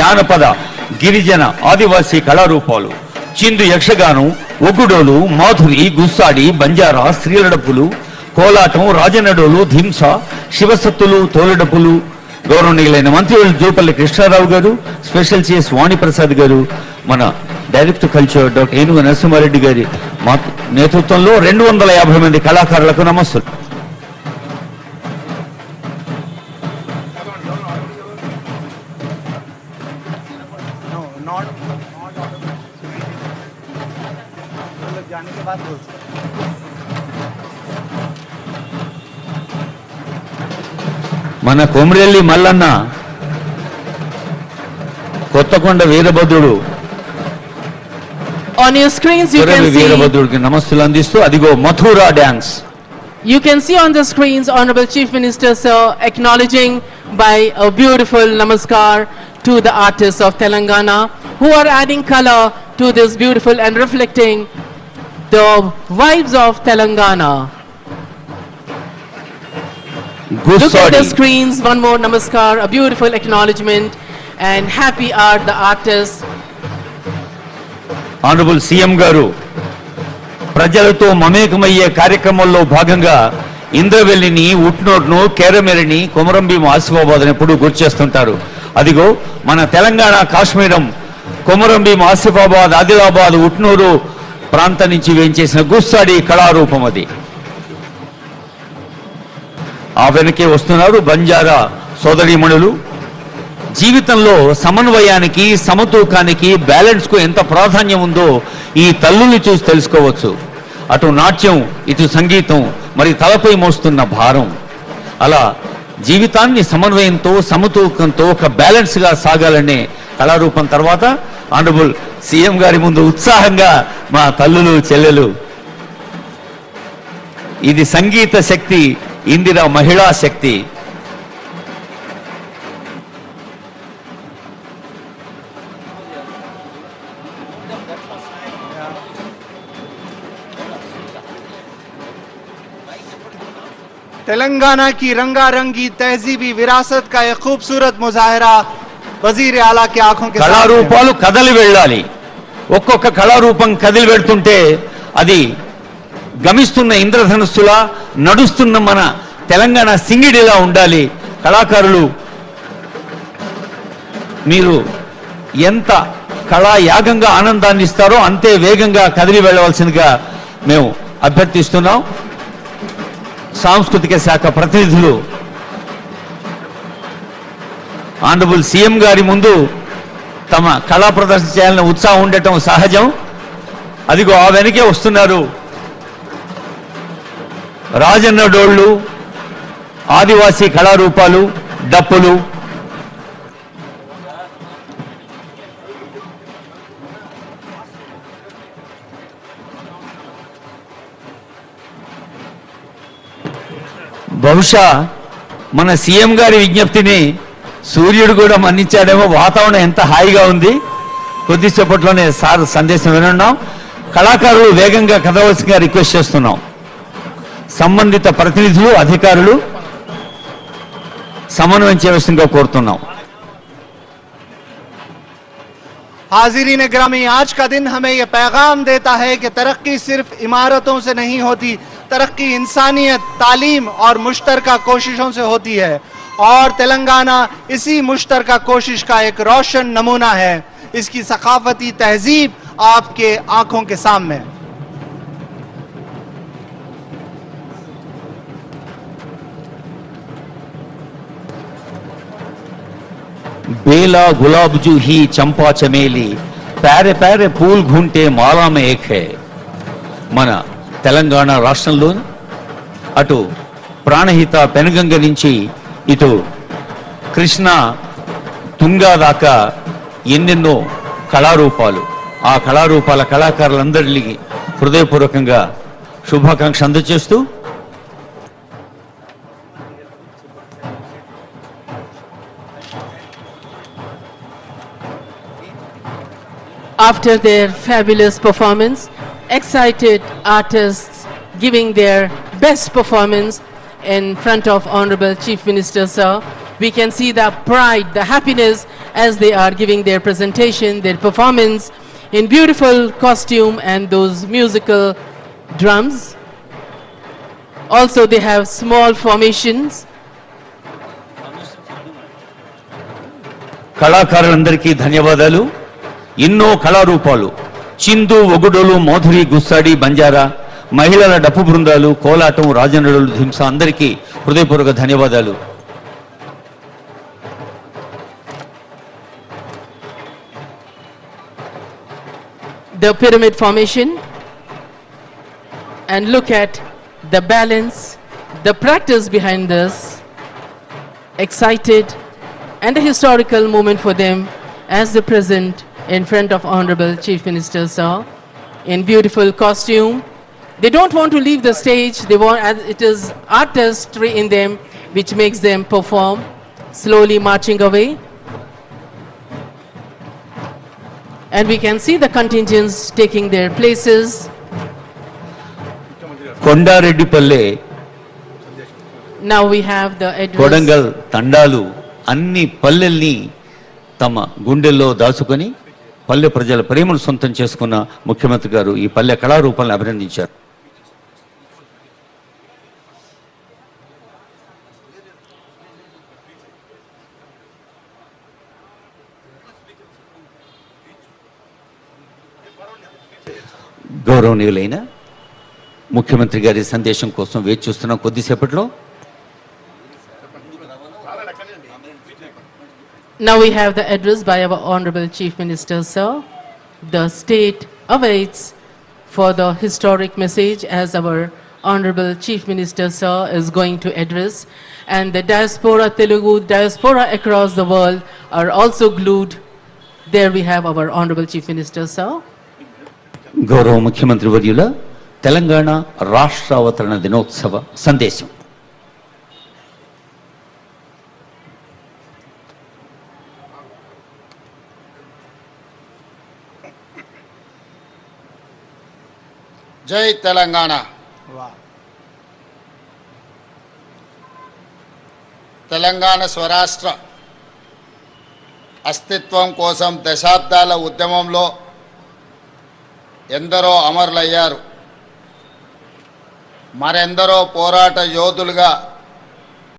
జానపద గిరిజన ఆదివాసీ కళారూపాలు, చిందు యక్షగానం, ఒగుడోలు, మాధురి, గుస్సాడి, బంజారా, స్త్రీలడప్పులు, కోలాటం, రాజనడోలు, ధింస, శివసత్తులు, తోలడప్పులు, గౌరవనీయులైన మంత్రులు జూపల్లి కృష్ణారావు గారు, స్పెషల్ సిఎస్ వాణిప్రసాద్ గారు, మన డైరెక్టర్ కల్చర్ డాక్టర్ ఏనుగు నరసింహారెడ్డి గారి నేతృత్వంలో 250 మంది కళాకారులకు నమస్సులు. మన కొమరెల్లి మల్లన్న కొత్తకొండ వీరభద్రుడు On your screens you can see వీరభద్రుడికి నమస్సులు అందిస్తూ అదిగో Mathura dance. You can see on the screens Honorable Chief Minister sir acknowledging by a beautiful namaskar to the artists of Telangana who are adding color to this beautiful and reflecting the vibes of Telangana. Look at the screens, one more namaskar, a beautiful acknowledgement, and happy are the artists. Honourable CM గారు ప్రజలతో మమేకమయ్యే కార్యక్రమంలో భాగంగా ఇంద్రవెల్లిని, ఉట్నోట్ను, కేరమెరిని, కొమరంభీం, ఆసిఫాబాద్ ఎప్పుడు గుర్తు చేస్తుంటారు. అదిగో మన తెలంగాణ కాశ్మీరం కొమరంభీం, ఆసిఫాబాద్, ఆదిలాబాద్, ఉట్నూరు ప్రాంతం నుంచి వేయించేసిన గుస్సాడి కళారూపం అది. ఆ వెనకే వస్తున్నారు బంజారా సోదరీమణులు. జీవితంలో సమన్వయానికి, సమతూకానికి, బ్యాలెన్స్కు ఎంత ప్రాధాన్యం ఉందో ఈ తల్లుల్ని చూసి తెలుసుకోవచ్చు. అటు నాట్యం, ఇటు సంగీతం, మరి తలపై మోస్తున్న భారం. అలా జీవితాన్ని సమన్వయంతో, సమతూకంతో ఒక బ్యాలెన్స్గా సాగాలనే కళారూపం తర్వాత ఆనరబుల్ సీఎం గారి ముందు ఉత్సాహంగా మా తల్లులు, చెల్లెలు. ఇది సంగీత శక్తి, ఇందిరా మహిళా శక్తి. तेलंगाना की रंगारंगी तहजीबी विरासत का एक खूबसूरत मुजाहरा वजीर आला की आंखों के కళారూపాలు కదలి వెళ్ళాలి. ఒక్కొక్క కళారూపం కదిలి వెళ్తుంటే అది గమిస్తున్న ఇంద్రధనుస్సులా, నడుస్తున్న మన తెలంగాణ సింగిడిలా ఉండాలి. కళాకారులు మీరు ఎంత కళాయాగంగా ఆనందాన్ని ఇస్తారో అంతే వేగంగా కదిలి వెళ్ళవలసిందిగా మేము అభ్యర్థిస్తున్నాం. సాంస్కృతిక శాఖ ప్రతినిధులు ఆనరబుల్ సీఎం గారి ముందు తమ కళా ప్రదర్శన చేయాలని ఉత్సాహం ఉండటం సహజం. అదిగో ఆ వెనకే వస్తున్నారు రాజన్న డోళ్ళు, ఆదివాసీ కళారూపాలు, డప్పులు. బహుశా మన సీఎం గారి విజ్ఞప్తిని సూర్యుడు కూడా మన్నించాడేమో. వాతావరణం ఎంత హాయిగా ఉంది. కొద్దిసేపట్లోనే సార్ సందేశం వినున్నాం. కళాకారులు వేగంగా కదవలసిందిగా రిక్వెస్ట్ చేస్తున్నాం. సంబంధిత ప్రతినిధులు, అధికారులు సమన్వయం చేయవలసిందిగా కోరుతున్నాం. हाजिरीन ग्रामी, आज का दिन हमें यह पैगाम देता है कि तरक्की सिर्फ इमारतों से नहीं होती, तरक्की इंसानियत, तालीम और मुश्तरका कोशिशों से होती है। और तेलंगाना इसी मुश्तरका कोशिश का एक रोशन नमूना है। इसकी सकाफती तहजीब आपके आंखों के सामने। बेला गुलाब जूही चंपा चमेली पैरे पैरे पूल घूंटे माला में एक है. మన తెలంగాణ రాష్ట్రంలో అటు ప్రాణహిత పెనుగంగ నుంచి ఇటు కృష్ణ తుంగా దాకా ఎన్నెన్నో కళారూపాలు. ఆ కళారూపాల కళాకారులందరికీ హృదయపూర్వకంగా శుభాకాంక్షలు అందజేస్తూ After their fabulous performance, excited artists giving their best performance in front of Honorable Chief Minister sir, we can see the pride, the happiness as they are giving their presentation, their performance in beautiful costume and those musical drums. Also, they have small formations. కళాకారులందరికీ ధన్యవాదాలు. ఎన్నో కళారూపాలు, చిందు, ఒగుడోలు, మోధురి, గుస్సాడి, బంజారా, మహిళల డప్పు బృందాలు, కోలాటం, రాజనడులు, హింస అందరికీ హృదయపూర్వక ధన్యవాదాలు. The pyramid formation, and look at the balance, the practice behind this, excited and a historical moment for them as they present in front of Honorable Chief Minister Sir in beautiful costume. They don't want to leave the stage. They want, as it is artistry in them which makes them perform, slowly marching away. And we can see the contingents taking their places. Kondareddipalle, Now we have the address. Kodangal తండాలు అన్ని పల్లెల్ని తమ గుండెల్లో దాచుకొని పల్లె ప్రజల ప్రేమను సొంతం చేసుకున్న ముఖ్యమంత్రి గారు ఈ పల్లె కళారూపాలను అభినందించారు. గౌరవనీయులైన ముఖ్యమంత్రి గారి సందేశం కోసం వేచి చూస్తున్నాం. కొద్దిసేపట్లో Now we have the address by our Honorable Chief Minister, sir. The state awaits for the historic message as our Honorable Chief Minister, sir, is going to address. And the diaspora, Telugu diaspora across the world are also glued. There we have our Honorable Chief Minister, sir. గౌరవ ముఖ్యమంత్రి వర్యుల తెలంగాణ రాష్ట్ర అవతరణ దినోత్సవ సందేశం. జై తెలంగాణ. తెలంగాణ స్వరాష్ట్ర అస్తిత్వం కోసం దశాబ్దాల ఉద్యమంలో ఎందరో అమరులయ్యారు. మరెందరో పోరాట యోధులుగా